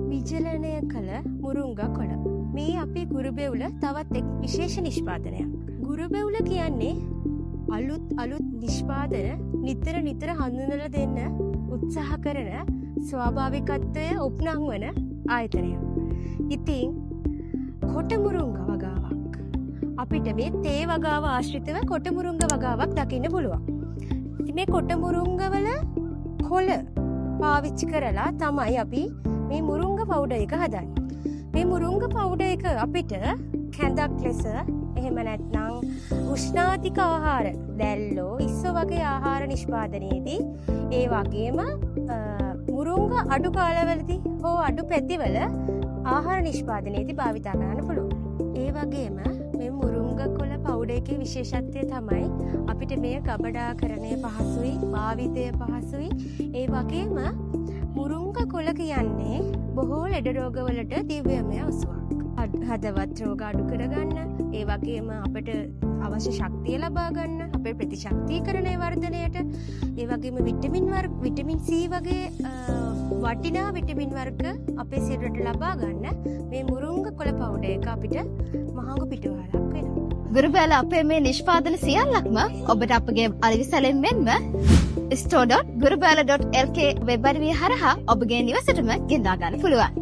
විජලනය කළ මුරුංගා කොළ. මේ අපේ ගුරුබෙවුල තවත් එක් විශේෂ නිෂ්පාදනයක්. ගුරුබෙවුල කියන්නේ අලුත් නිෂ්පාදන නිතර හඳුනලා දෙන්න උත්සාහ කරන ස්වාභාවිකත්වය උපනංවන ආයතනයක්. ඉතින් කොටමුරුංග වගාවක් අපිට මේ තේ වගාව ආශ්‍රිතව කොටමුරුංග වගාවක් දකින්න පුළුවන්. ඉතින් මේ කොටමුරුංගවල කොළ පාවිච්චි කරලා තමයි අපි මේ මුරුංග පවුඩර් එක හදන්නේ. මේ මුරුංග පවුඩර් එක අපිට කැඳක් ලෙස එහෙම නැත්නම් උෂ්ණාධික ආහාර දැල්ලෝ ඉස්සෝ වගේ ආහාර නිෂ්පාදනයේදී ඒ වගේම මුරුංග අඩු කාලවලදී හෝ අඩු පැතිවල ආහාර නිෂ්පාදනයේදී භාවිතා කරන්න පුළුවන්. ඒ වගේම මේ මුරුංග කොළ පවුඩර් එකේ විශේෂත්වය තමයි අපිට මේ ගබඩාකරණය පහසුයි, භාවිතය පහසුයි. ඒ වගේම මුරුංග කොළ කියන්නේ බොහෝ ලෙඩ රෝගවලට දිව්‍යමය ඔසුවක්. හදවත් රෝග අඩු කරගන්න, ඒ වගේම අපිට අවශ්‍ය ශක්තිය ලබා ගන්න, අපේ ප්‍රතිශක්තිකරණය වර්ධනයට, ඒ වගේම විටමින් C වගේ වටිනා විටමින් වර්ග අපේ සිරුරට ලබා ගන්න මේ මුරුංග කොළ පවුඩර් එක අපිට මහඟු පිටුවහලක් වෙනවා. ගුරුබෑල අපේ මේ නිෂ්පාදන සියල්ලක්ම ඔබට අපගේ අලවිසලෙන් මෙන්ම store.gurubala.lk වෙබ් අඩවිය හරහා ඔබගේ නිවසටම ගෙන්වා ගන්න පුළුවන්.